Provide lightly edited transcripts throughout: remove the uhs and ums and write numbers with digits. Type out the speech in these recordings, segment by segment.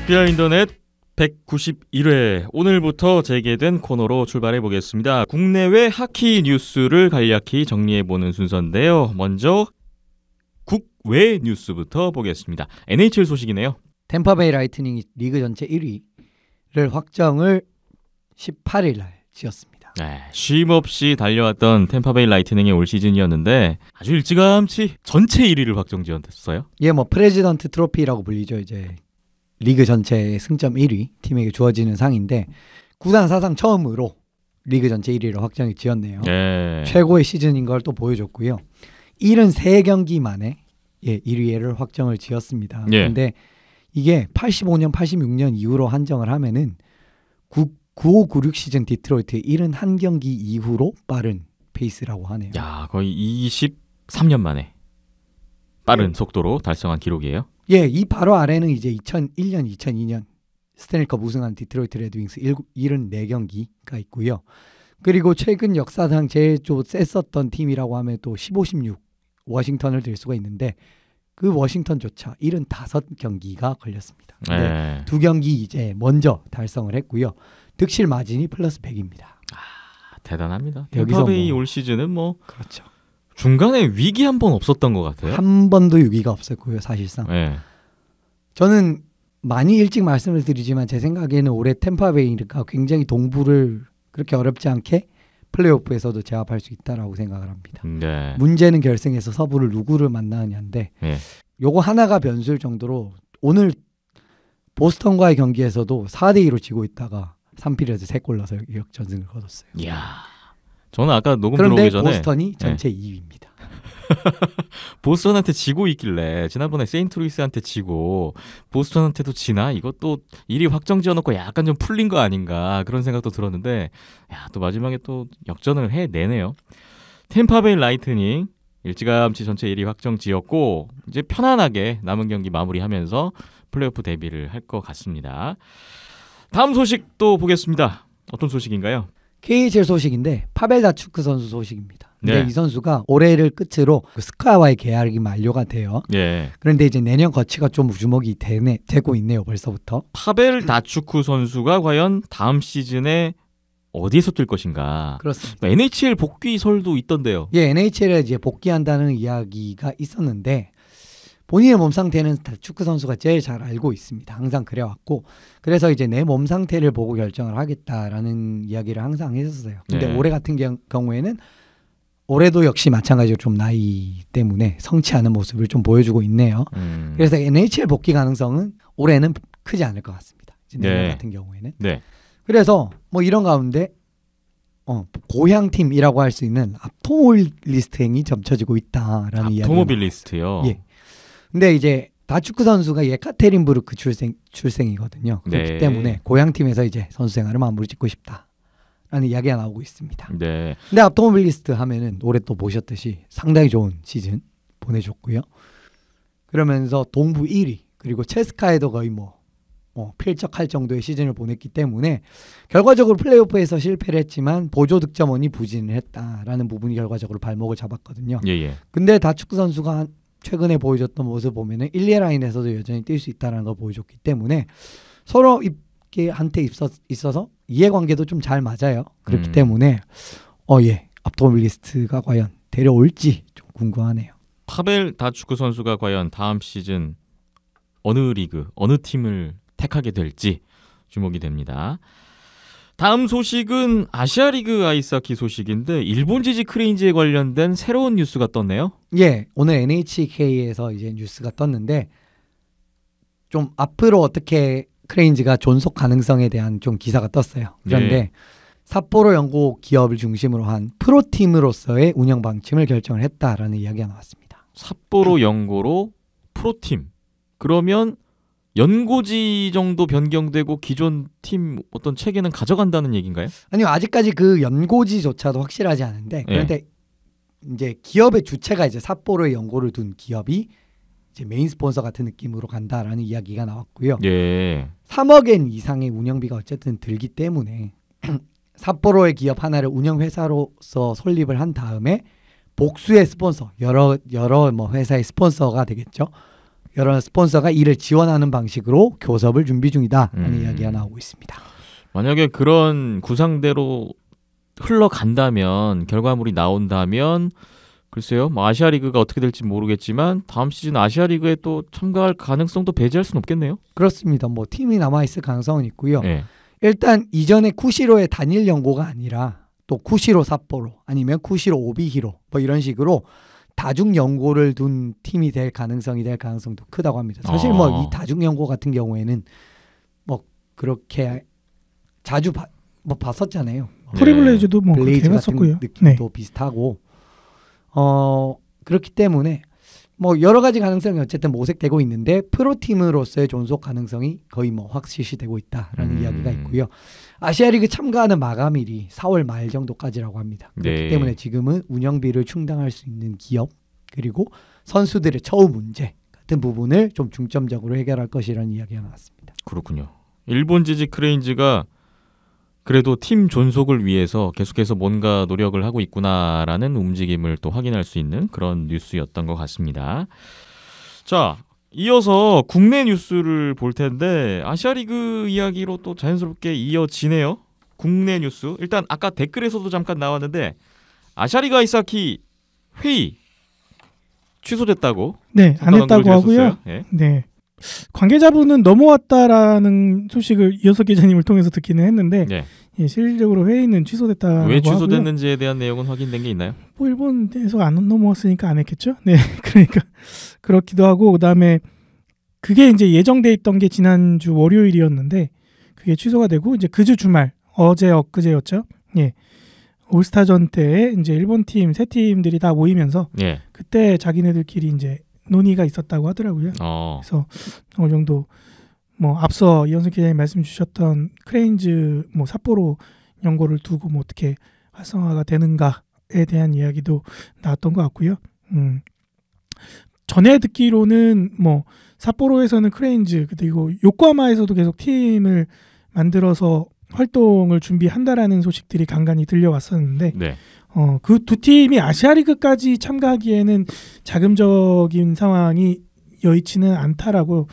FPL 인터넷 191회 오늘부터 재개된 코너로 출발해 보겠습니다. 국내외 하키 뉴스를 간략히 정리해보는 순서인데요. 먼저 국외 뉴스부터 보겠습니다. NHL 소식이네요. 템파베이 라이트닝이 리그 전체 1위를 확정을 18일 날 지었습니다. 네, 쉼없이 달려왔던 템파베이 라이트닝의 올 시즌이었는데 아주 일찌감치 전체 1위를 확정지었어요. 예, 뭐 프레지던트 트로피라고 불리죠. 이제 리그 전체 승점 1위 팀에게 주어지는 상인데 구단 사상 처음으로 리그 전체 1위를 확정이 지었네요. 예. 최고의 시즌인 걸 또 보여줬고요. 73경기 만에 1위를 확정을 지었습니다. 예. 근데 이게 85년, 86년 이후로 한정을 하면은 95-96 시즌 디트로이트의 71경기 이후로 빠른 페이스라고 하네요. 야, 거의 23년 만에 빠른 속도로 달성한 기록이에요. 예, 이 바로 아래는 이제 2001년, 2002년 스탠리컵 우승한 디트로이트 레드윙스 74경기가 있고요. 그리고 최근 역사상 제일 좀 셌었던 팀이라고 하면 또 15-16 워싱턴을 들 수가 있는데 그 워싱턴조차 75경기가 걸렸습니다. 근데 2경기 이제 먼저 달성을 했고요. 득실 마진이 플러스 100입니다. 아, 대단합니다. 여기서 템파베이 올 시즌은 뭐 그렇죠. 중간에 위기 한 번 없었던 것 같아요. 한 번도 위기가 없었고요, 사실상. 네. 저는 많이 일찍 말씀을 드리지만 제 생각에는 올해 템파베이가 굉장히 동부를 그렇게 어렵지 않게 플레이오프에서도 제압할 수 있다라고 생각을 합니다. 네. 문제는 결승에서 서부를 누구를 만나느냐인데 네. 요거 하나가 변수일 정도로 오늘 보스턴과의 경기에서도 4대2로 지고 있다가 3피리어드 3골 넣어서 역전승을 거뒀어요. 이야. 저는 아까 녹음 그런데 들어오기 전에 보스턴이 전체 2위입니다. 보스턴한테 지고 있길래 지난번에 세인트루이스한테 지고 보스턴한테도 지나? 이것도 1위 확정 지어놓고 약간 좀 풀린 거 아닌가 그런 생각도 들었는데 야, 또 마지막에 또 역전을 해내네요. 템파베이 라이트닝 일찌감치 전체 1위 확정 지었고 이제 편안하게 남은 경기 마무리하면서 플레이오프 데뷔를 할 것 같습니다. 다음 소식 또 보겠습니다. 어떤 소식인가요? KHL 소식인데 파벨 다추크 선수 소식입니다. 근데 네. 이 선수가 올해를 끝으로 스카와의 계약이 만료가 돼요. 예. 그런데 이제 내년 거치가 좀 주목이 되고 있네요. 벌써부터. 파벨 다추크 선수가 과연 다음 시즌에 어디에서 뛸 것인가? 그렇습니다. NHL 복귀설도 있던데요. 예, NHL에 이제 복귀한다는 이야기가 있었는데 본인의 몸 상태는 다추크 선수가 제일 잘 알고 있습니다. 항상 그래왔고 그래서 이제 내 몸 상태를 보고 결정을 하겠다라는 이야기를 항상 했었어요. 근데 네. 올해 같은 경우에는 올해도 역시 마찬가지로 좀 나이 때문에 성치 않은 모습을 좀 보여주고 있네요. 그래서 NHL 복귀 가능성은 올해는 크지 않을 것 같습니다. 내년 같은 경우에는. 네. 그래서 뭐 이런 가운데 고향팀이라고 할 수 있는 압토모빌리스트행이 점쳐지고 있다라는 이야기가 압토모빌리스트요. 예. 근데 이제 다추크 선수가 예카테린부르크 출생이거든요. 그렇기 네. 때문에 고향팀에서 이제 선수 생활을 마무리 짓고 싶다라는 이야기가 나오고 있습니다. 네. 근데 압토모빌리스트 하면은 올해 또 보셨듯이 상당히 좋은 시즌 보내줬고요. 그러면서 동부 1위 그리고 체스카에도 거의 필적할 정도의 시즌을 보냈기 때문에 결과적으로 플레이오프에서 실패를 했지만 보조 득점원이 부진을 했다라는 부분이 결과적으로 발목을 잡았거든요. 예. 근데 다추크 선수가 최근에 보여줬던 모습 보면은 1, 2 라인에서도 여전히 뛸 수 있다는 걸 보여줬기 때문에 서로 한테 있어서 이해관계도 좀 잘 맞아요. 그렇기 때문에 압토모빌리스트가 과연 데려올지 좀 궁금하네요. 파벨 다추크 선수가 과연 다음 시즌 어느 리그, 어느 팀을 택하게 될지 주목이 됩니다. 다음 소식은 아시아리그 아이스하키 소식인데 일본 지지 크레인지에 관련된 새로운 뉴스가 떴네요. 예, 오늘 NHK에서 이제 뉴스가 떴는데 좀 앞으로 어떻게 크레인지가 존속 가능성에 대한 좀 기사가 떴어요. 그런데 네. 삿포로 연고 기업을 중심으로 한 프로팀으로서의 운영 방침을 결정을 했다라는 이야기가 나왔습니다. 삿포로 연고로 프로팀. 그러면 연고지 정도 변경되고 기존 팀 어떤 체계는 가져간다는 얘기인가요? 아니요, 아직까지 그 연고지조차도 확실하지 않은데 그런데 이제 기업의 주체가 이제 삿포로에 연고를 둔 기업이 이제 메인 스폰서 같은 느낌으로 간다라는 이야기가 나왔고요. 예. 3억엔 이상의 운영비가 어쨌든 들기 때문에 삿포로의 기업 하나를 운영회사로서 설립을 한 다음에 복수의 스폰서 여러 뭐 회사의 스폰서가 되겠죠. 여러 스폰서가 이를 지원하는 방식으로 교섭을 준비 중이다라는 이야기가 나오고 있습니다. 만약에 그런 구상대로 흘러간다면 결과물이 나온다면 글쎄요. 뭐 아시아 리그가 어떻게 될지 모르겠지만 다음 시즌 아시아 리그에 또 참가할 가능성도 배제할 수는 없겠네요. 그렇습니다. 뭐 팀이 남아 있을 가능성은 있고요. 네. 일단 이전에 쿠시로의 단일 연고가 아니라 또 쿠시로 삿포로 아니면 쿠시로 오비히로 뭐 이런 식으로 다중 연고를 둔 팀이 될 가능성도 크다고 합니다. 사실 뭐 이 다중 연고 같은 경우에는 뭐 그렇게 자주 봤었잖아요. 프리블레이즈도 뭐 그렇게 블레이즈 같은 해봤었고요. 느낌도 비슷하고 그렇기 때문에 뭐 여러 가지 가능성이 어쨌든 모색되고 있는데 프로팀으로서의 존속 가능성이 거의 뭐 확실시되고 있다라는 이야기가 있고요. 아시아리그 참가하는 마감일이 4월 말 정도까지라고 합니다. 그렇기 때문에 지금은 운영비를 충당할 수 있는 기업 그리고 선수들의 처우 문제 같은 부분을 좀 중점적으로 해결할 것이라는 이야기가 나왔습니다. 그렇군요. 일본 지지 크레인즈가 그래도 팀 존속을 위해서 계속해서 뭔가 노력을 하고 있구나라는 움직임을 또 확인할 수 있는 그런 뉴스였던 것 같습니다. 자, 이어서 국내 뉴스를 볼 텐데 아시아리그 이야기로 또 자연스럽게 이어지네요. 국내 뉴스. 일단 아까 댓글에서도 잠깐 나왔는데 아시아리그 아이스하키 회의 취소됐다고. 네, 안 했다고 하고요. 네. 네. 관계자분은 넘어왔다라는 소식을 이어서 기자님을 통해서 듣기는 했는데 네. 예, 실질적으로 회의는 취소됐다고 왜 하고요. 취소됐는지에 대한 내용은 확인된 게 있나요? 뭐 일본에서 안 넘어왔으니까 안 했겠죠. 네, 그러니까 그렇기도 하고 그다음에 그게 이제 예정돼 있던 게 지난주 월요일이었는데 그게 취소가 되고 이제 그주 주말 어제 엊그제였죠. 예. 올스타전 때 이제 일본 팀 세 팀들이 다 모이면서 예. 그때 자기네들끼리 이제 논의가 있었다고 하더라고요. 그래서 어느 정도 뭐 앞서 이현석 기자님 말씀 주셨던 크레인즈 뭐 삿포로 연고를 두고 뭐 어떻게 활성화가 되는가에 대한 이야기도 나왔던 것 같고요. 전에 듣기로는 뭐 삿포로에서는 크레인즈 그리고 요코하마에서도 계속 팀을 만들어서 활동을 준비한다라는 소식들이 간간히 들려왔었는데 네. 그 두 팀이 아시아리그까지 참가하기에는 자금적인 상황이 여의치는 않다라고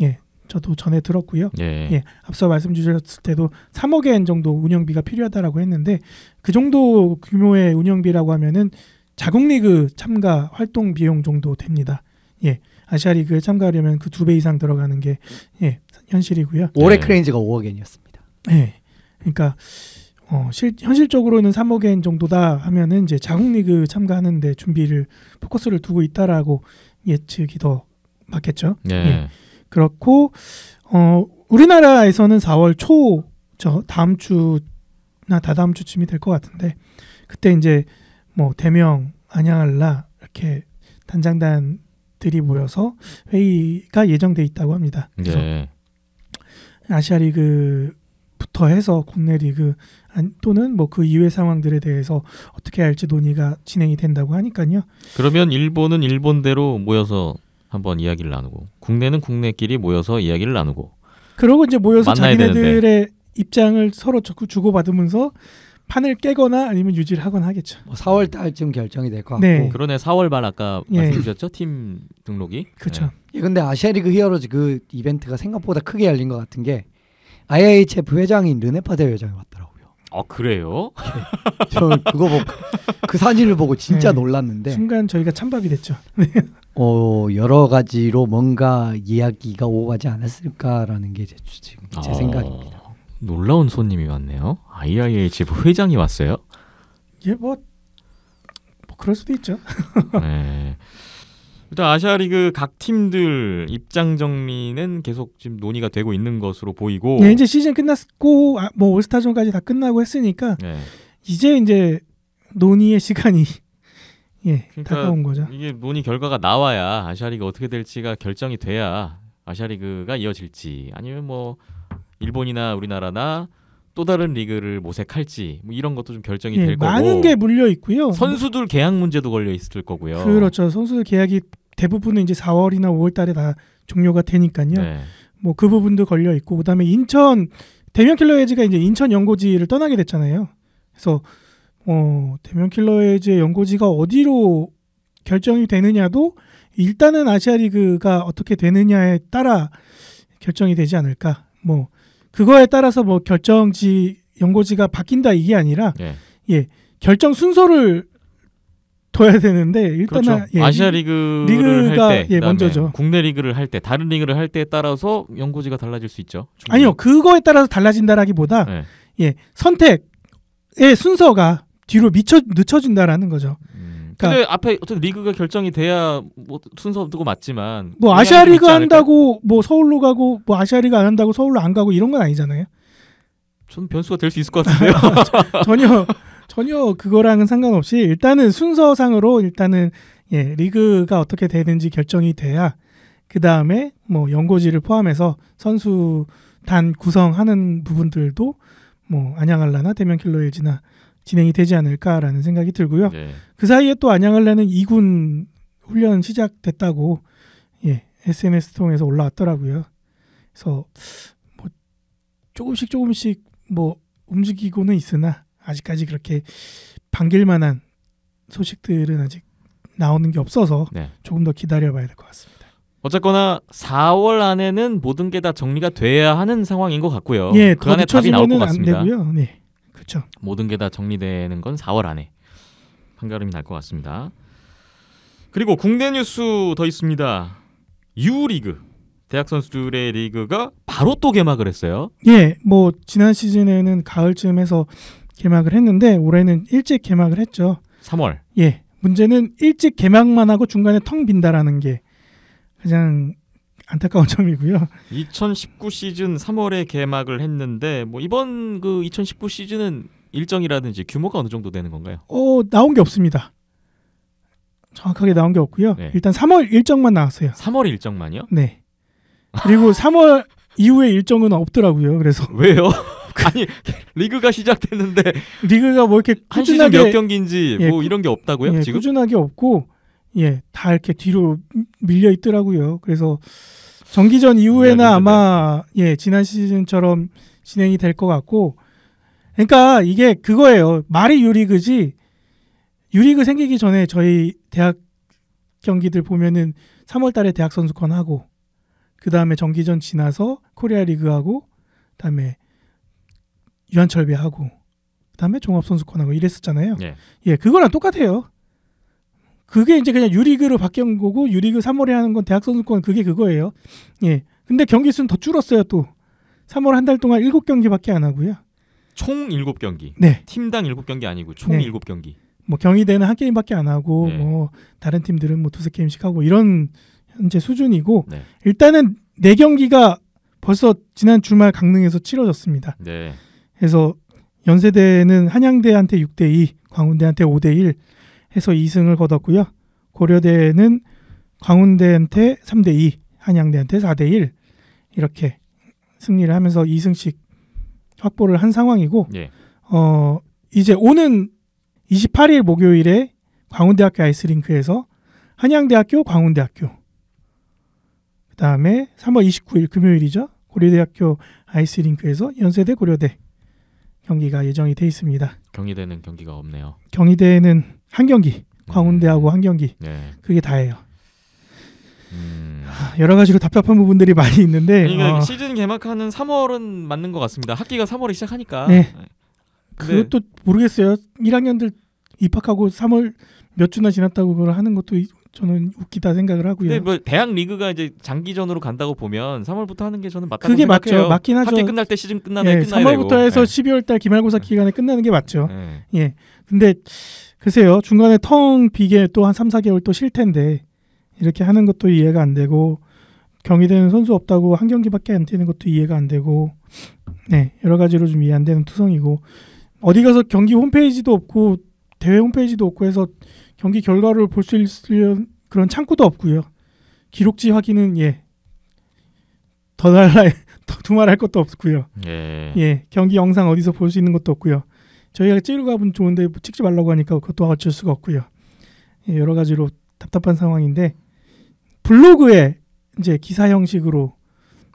예 저도 전에 들었고요. 예 앞서 말씀 주셨을 때도 3억 엔 정도 운영비가 필요하다라고 했는데 그 정도 규모의 운영비라고 하면은 자국리그 참가 활동 비용 정도 됩니다. 예 아시아리그에 참가하려면 그 2배 이상 들어가는 게 예 현실이고요. 올해 크레인즈가 5억 엔이었습니다. 예 그러니까. 현실적으로는 3억 엔 정도다 하면은 이제 자국리그 참가하는데 준비를 포커스를 두고 있다라고 예측이 더 맞겠죠. 네. 예. 그렇고 우리나라에서는 4월 초죠. 다음 주나 다다음 주쯤이 될 것 같은데 그때 이제 뭐 대명 안양알라 이렇게 단장단들이 모여서 회의가 예정돼 있다고 합니다. 그래서 네. 아시아리그부터 해서 국내 리그 또는 뭐 그 이외 상황들에 대해서 어떻게 할지 논의가 진행이 된다고 하니까요. 그러면 일본은 일본대로 모여서 한번 이야기를 나누고 국내는 국내끼리 모여서 이야기를 나누고 그러고 이제 모여서 자기네들의 되는데. 입장을 서로 주고받으면서 판을 깨거나 아니면 유지를 하거나 하겠죠. 4월 달쯤 결정이 될 것 같고. 네. 그러네 4월 말 아까 말씀 주셨죠? 팀 등록이. 그렇죠. 예, 근데 아시아리그 히어로즈 그 이벤트가 생각보다 크게 열린 것 같은 게 IIHF 회장인 르네파 대회장이 왔더라고요. 그래요? 저 그거 보고 그 사진을 보고 진짜 네. 놀랐는데 순간 저희가 찬밥이 됐죠. 여러 가지로 뭔가 이야기가 오고 가지 않았을까라는 게 지금 제 생각입니다. 놀라운 손님이 왔네요. IIHF 회장이 왔어요. 예, 뭐 그럴 수도 있죠. 네. 일단 아시아리그 각 팀들 입장 정리는 계속 지금 논의가 되고 있는 것으로 보이고. 네, 이제 시즌 끝났고 뭐 올스타전까지 다 끝나고 했으니까 네. 이제 논의의 시간이 그러니까 다가온 거죠. 이게 논의 결과가 나와야 아시아리그 어떻게 될지가 결정이 돼야 아시아리그가 이어질지 아니면 뭐 일본이나 우리나라나 또 다른 리그를 모색할지 뭐 이런 것도 좀 결정이 될 거고. 많은 게 물려 있고요. 선수들 계약 문제도 걸려 있을 거고요. 그렇죠. 선수들 계약이 대부분은 이제 4월이나 5월달에 다 종료가 되니까요. 네. 뭐 그 부분도 걸려 있고 그다음에 인천 대면 킬러헤즈가 이제 인천 연고지를 떠나게 됐잖아요. 그래서 대면 킬러헤즈의 연고지가 어디로 결정이 되느냐도 일단은 아시아리그가 어떻게 되느냐에 따라 결정이 되지 않을까. 뭐 그거에 따라서 뭐 결정지 연고지가 바뀐다 이게 아니라 예, 결정 순서를 둬야 되는데 일단은 그렇죠. 예, 아시아 리그를 할 때, 예, 먼저죠. 국내 리그를 할 때, 다른 리그를 할 때에 따라서 연고지가 달라질 수 있죠. 충분히. 아니요, 그거에 따라서 달라진다라기보다 네. 예, 선택의 순서가 뒤로 늦춰진다라는 거죠. 근데 앞에 어쨌든 리그가 결정이 돼야 뭐 순서 두고 맞지만 뭐 아시아 리그 한다고 뭐 서울로 가고 뭐 아시아 리그 안 한다고 서울로 안 가고 이런 건 아니잖아요. 저는 변수가 될 수 있을 것 같은데요. 전혀 그거랑은 상관없이 일단은 순서상으로 일단은 예, 리그가 어떻게 되는지 결정이 돼야 그 다음에 뭐 연고지를 포함해서 선수단 구성하는 부분들도 뭐 안양알라나 대면킬러 LG나 진행이 되지 않을까라는 생각이 들고요. 네. 그 사이에 또 안양알라는 2군 훈련 시작됐다고 예, SNS 통해서 올라왔더라고요. 그래서 뭐 조금씩 뭐 움직이고는 있으나 아직까지 그렇게 반길 만한 소식들은 아직 나오는 게 없어서 네. 조금 더 기다려봐야 될 것 같습니다. 어쨌거나 4월 안에는 모든 게 다 정리가 돼야 하는 상황인 것 같고요. 예, 그 안에 답이 나올 것 안 같습니다. 되고요. 네, 그렇죠. 모든 게 다 정리되는 건 4월 안에 판가름이 날 것 같습니다. 그리고 국내 뉴스 더 있습니다. U리그 대학 선수들의 리그가 바로 또 개막을 했어요. 예, 뭐 지난 시즌에는 가을쯤에서 개막을 했는데 올해는 일찍 개막을 했죠. 3월. 예, 문제는 일찍 개막만 하고 중간에 텅 빈다라는 게 가장 안타까운 점이고요. 2019 시즌 3월에 개막을 했는데 뭐 이번 그 2019 시즌은 일정이라든지 규모가 어느 정도 되는 건가요? 나온 게 없습니다. 정확하게 나온 게 없고요. 네. 일단 3월 일정만 나왔어요. 3월 일정만요? 네. 그리고 3월 이후에 일정은 없더라고요. 그래서 왜요? 아니 리그가 시작됐는데 리그가 뭐 이렇게 한 시즌 꾸준하게 몇 경기인지 예, 뭐 이런 게 없다고요? 예, 지금? 꾸준하게 없고 예, 다 이렇게 뒤로 밀려 있더라고요. 그래서 정기전 이후에는 아마 예, 지난 시즌처럼 진행이 될 것 같고, 그러니까 이게 그거예요. 말이 유리그지. 유리그 생기기 전에 저희 대학 경기들 보면은 3월달에 대학 선수권 하고, 그 다음에 정기전 지나서 코리아 리그 하고, 그다음에 유한철배 하고, 그다음에 종합 선수권 하고 이랬었잖아요. 예. 예, 그거랑 똑같아요. 그게 이제 그냥 유리그로 바뀐 거고 유리그 3월에 하는 건 대학 선수권 그게 그거예요. 예. 근데 경기 수는 더 줄었어요, 또. 3월 한 달 동안 7경기밖에 안 하고요. 총 7경기. 네. 팀당 7경기 아니고 총 네. 7경기. 뭐 경희대는 한 게임밖에 안 하고 네. 뭐 다른 팀들은 뭐 두세 게임씩 하고 이런 현재 수준이고 네. 일단은 4경기가 벌써 지난 주말 강릉에서 치러졌습니다. 네. 그래서 연세대는 한양대한테 6대2, 광운대한테 5대1 해서 2승을 거뒀고요. 고려대는 광운대한테 3대2, 한양대한테 4대1 이렇게 승리를 하면서 2승씩 확보를 한 상황이고 예. 이제 오는 28일 목요일에 광운대학교 아이스링크에서 한양대학교, 광운대학교, 그 다음에 3월 29일 금요일이죠. 고려대학교 아이스링크에서 연세대, 고려대 경기가 예정이 돼 있습니다. 경희대는 경기가 없네요. 경희대는 한 경기, 광운대하고 한 경기, 네. 그게 다예요. 여러 가지로 답답한 부분들이 많이 있는데 그러니까 시즌 개막하는 3월은 맞는 것 같습니다. 학기가 3월에 시작하니까. 네. 근데 그것도 모르겠어요. 1학년들 입학하고 3월 몇 주나 지났다고 그걸 하는 것도 저는 웃기다 생각을 하고요. 근데 뭐 대학 리그가 이제 장기전으로 간다고 보면 3월부터 하는 게 저는 맞다고 그게 생각해요. 맞죠. 맞긴 하죠. 학기 끝날 때 시즌 끝나야 예, 되고. 3월부터 해서 네. 12월달 기말고사 기간에 끝나는 게 맞죠. 네. 예. 근데 글쎄요. 중간에 텅 비게 또 한 3, 4개월 또 쉴 텐데 이렇게 하는 것도 이해가 안 되고 경희대는 선수 없다고 한 경기밖에 안 뛰는 것도 이해가 안 되고 네, 여러 가지로 좀 이해 안 되는 투성이고 어디 가서 경기 홈페이지도 없고 대회 홈페이지도 없고 해서 경기 결과를 볼 수 있는 그런 창구도 없고요. 기록지 확인은 더 두말할 것도 없고요. 예. 경기 영상 어디서 볼 수 있는 것도 없고요. 저희가 찍으러 가면 좋은데 뭐 찍지 말라고 하니까 그것도 어쩔 수가 없고요. 예, 여러 가지로 답답한 상황인데 블로그에 이제 기사 형식으로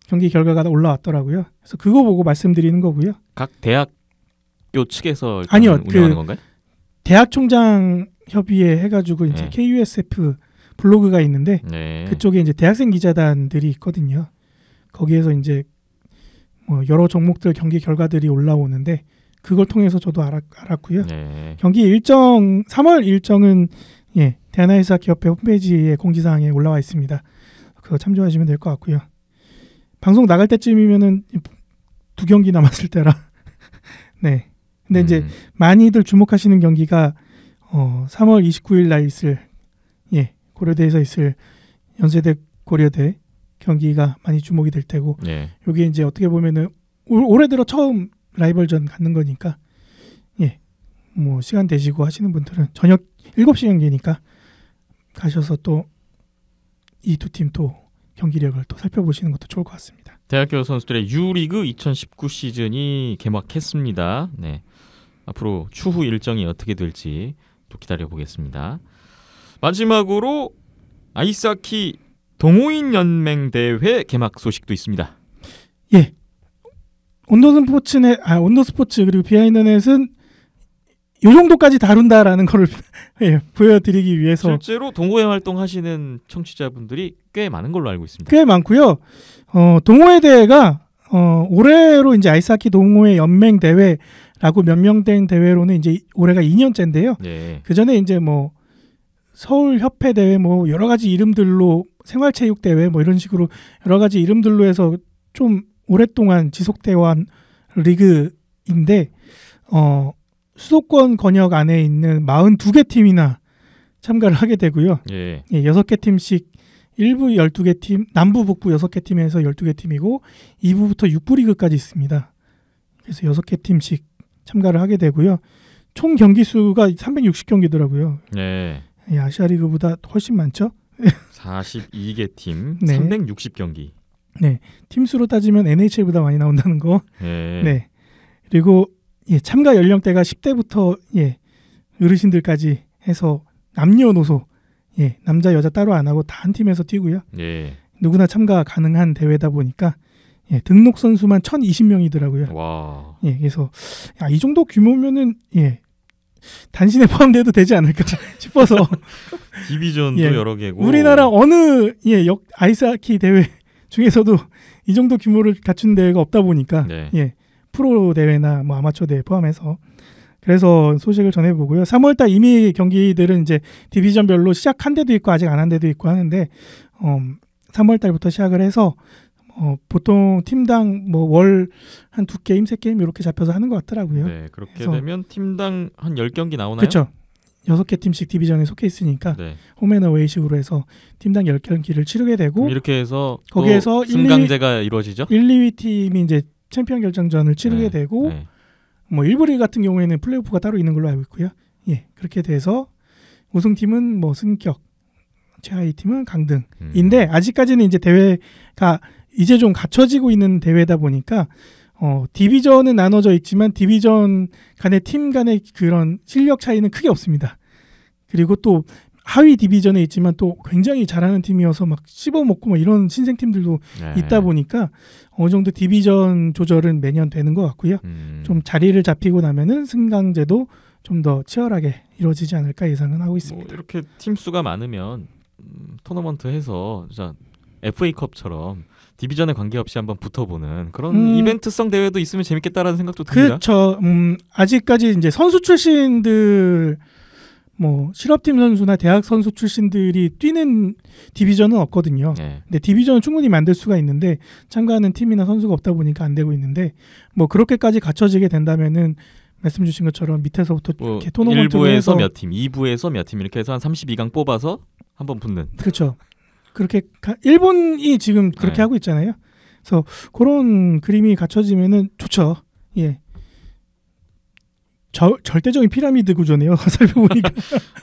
경기 결과가 올라왔더라고요. 그래서 그거 보고 말씀드리는 거고요. 각 대학교 측에서 아니요, 운영하는 건가요? 대학 총장 협의회 해가지고 이제 네. KUSF 블로그가 있는데 네. 그쪽에 이제 대학생 기자단들이 있거든요. 거기에서 이제 뭐 여러 종목들 경기 결과들이 올라오는데 그걸 통해서 저도 알았고요. 네. 경기 일정 3월 일정은 대한아이스하키협회 홈페이지에 공지사항에 올라와 있습니다. 그거 참조하시면 될 것 같고요. 방송 나갈 때쯤이면은 2경기 남았을 때라. 네. 근데 이제 많이들 주목하시는 경기가 3월 29일 날 있을 고려대에서 있을 연세대 고려대 경기가 많이 주목이 될 테고 네. 여기 이제 어떻게 보면은 올해 들어 처음 라이벌전 갖는 거니까 뭐 시간 되시고 하시는 분들은 저녁 7시 경기니까 가셔서 또 이 두 팀 또 경기력을 또 살펴보시는 것도 좋을 것 같습니다. 대학교 선수들의 유리그 2019 시즌이 개막했습니다. 네. 앞으로 추후 일정이 어떻게 될지 또 기다려보겠습니다. 마지막으로 아이스하키 동호인 연맹 대회 개막 소식도 있습니다. 예. 온도스포츠 그리고 비하인드넷은 이 정도까지 다룬다라는 걸 보여드리기 위해서 실제로 동호회 활동하시는 청취자분들이 꽤 많은 걸로 알고 있습니다. 꽤 많고요. 동호회 대회가 올해로 이제 아이스하키 동호회 연맹 대회라고 명명된 대회로는 이제 올해가 2년째인데요. 네. 그 전에 이제 뭐 서울 협회 대회 뭐 여러 가지 이름들로 생활체육 대회 뭐 이런 식으로 여러 가지 이름들로 해서 좀 오랫동안 지속돼온 리그인데 수도권 권역 안에 있는 42개 팀이나 참가를 하게 되고요. 예. 6개 팀씩 1부 12개 팀, 남부 북부 6개 팀에서 12개 팀이고 2부부터 6부 리그까지 있습니다. 그래서 6개 팀씩 참가를 하게 되고요. 총 경기 수가 360경기더라고요. 네. 아시아 리그보다 훨씬 많죠? 42개 팀, 네. 360경기. 네. 팀수로 따지면 NHL보다 많이 나온다는 거. 네. 네. 그리고 참가 연령대가 10대부터 어르신들까지 해서 남녀노소 남자 여자 따로 안 하고 다 한 팀에서 뛰고요. 네. 누구나 참가 가능한 대회다 보니까 등록 선수만 1,020명이더라고요. 와. 그래서 이 정도 규모면은 단신에 포함돼도 되지 않을까 싶어서 디비전도 여러 개고. 우리나라 어느 아이스하키 대회 중에서도 이 정도 규모를 갖춘 대회가 없다 보니까 네. 프로 대회나 뭐 아마추어 대회 포함해서 그래서 소식을 전해보고요. 3월달 이미 경기들은 이제 디비전별로 시작한 데도 있고 아직 안 한 데도 있고 하는데 3월달부터 시작을 해서 보통 팀당 뭐 월 한 2게임, 3게임 이렇게 잡혀서 하는 것 같더라고요. 네, 그렇게 되면 팀당 한 10경기 나오나요? 그렇죠. 6개 팀씩 디비전에 속해 있으니까 네. 홈앤어웨이식으로 해서 팀당 10경기를 치르게 되고 이렇게 해서 거기에서 승강제가 이루어지죠? 1, 2위 팀이 이제 챔피언 결정전을 치르게 네. 되고 네. 뭐 1부 리그 같은 경우에는 플레이오프가 따로 있는 걸로 알고 있고요. 그렇게 돼서 우승팀은 뭐 승격, 최하위 팀은 강등인데 아직까지는 이제 대회가 이제 좀 갖춰지고 있는 대회다 보니까 디비전은 나눠져 있지만 디비전 간의 팀 간의 그런 실력 차이는 크게 없습니다. 그리고 또 하위 디비전에 있지만 또 굉장히 잘하는 팀이어서 막 씹어먹고 뭐 이런 신생팀들도 있다 보니까 어느 정도 디비전 조절은 매년 되는 것 같고요. 좀 자리를 잡히고 나면은 승강제도 좀 더 치열하게 이루어지지 않을까 예상은 하고 있습니다. 뭐 이렇게 팀 수가 많으면 토너먼트 해서 FA컵처럼 디비전에 관계없이 한번 붙어보는 그런 이벤트성 대회도 있으면 재밌겠다라는 생각도 듭니다. 그렇죠. 아직까지 이제 선수 출신들 뭐 실업팀 선수나 대학 선수 출신들이 뛰는 디비전은 없거든요. 네. 근데 디비전은 충분히 만들 수가 있는데 참가하는 팀이나 선수가 없다 보니까 안 되고 있는데 뭐 그렇게까지 갖춰지게 된다면은 말씀 주신 것처럼 밑에서부터 이렇게 토너먼트로 1부에서 해서 몇 팀, 2부에서 몇 팀 이렇게 해서 한 32강 뽑아서 한번 붙는. 그렇죠. 그렇게 일본이 지금 그렇게 하고 있잖아요. 그래서 그런 그림이 갖춰지면은 좋죠. 절대적인 피라미드 구조네요. 살펴보니까.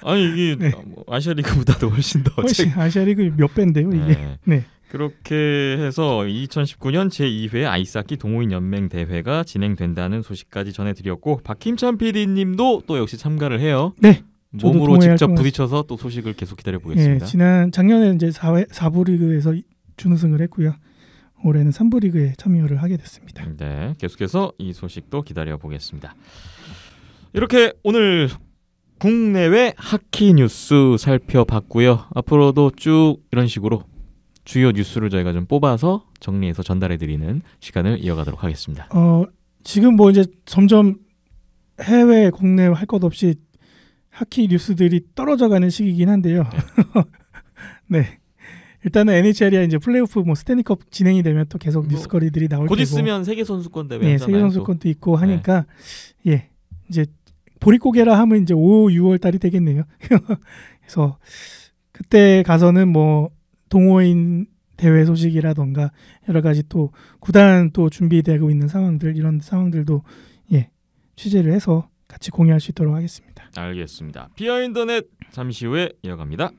아니 이게 아시아 리그보다도 훨씬 더 아시아 리그 몇 배인데요, 이게. 네. 그렇게 해서 2019년 제2회 아이스하키 동호인 연맹 대회가 진행된다는 소식까지 전해드렸고 박힘찬 PD님도 또 역시 참가를 해요. 네. 몸으로 직접 부딪혀서 또 소식을 계속 기다려보겠습니다. 작년에 이제 4부 리그에서 준우승을 했고요. 올해는 3부 리그에 참여를 하게 됐습니다. 네, 계속해서 이 소식도 기다려보겠습니다. 이렇게 오늘 국내외 하키 뉴스 살펴봤고요. 앞으로도 쭉 이런 식으로 주요 뉴스를 저희가 좀 뽑아서 정리해서 전달해드리는 시간을 이어가도록 하겠습니다. 지금 뭐 이제 점점 해외 국내 할 것 없이 하키 뉴스들이 떨어져가는 시기이긴 한데요. 네. 일단은 NHL이 이제 플레이오프 뭐 스탠리컵 진행이 되면 또 계속 뉴스거리들이 나올 곧 테고. 있으면 세계 선수권 대회 네, 하잖아요. 세계 선수권도 있고 하니까 예 이제 보릿고개라 하면 이제 5, 6월 달이 되겠네요. 그래서 그때 가서는 뭐 동호인 대회 소식이라던가 여러 가지 또 구단 또 준비되고 있는 상황들 이런 상황들도 예 취재를 해서 같이 공유할 수 있도록 하겠습니다. 알겠습니다. 비하인드 넷 잠시 후에 이어갑니다.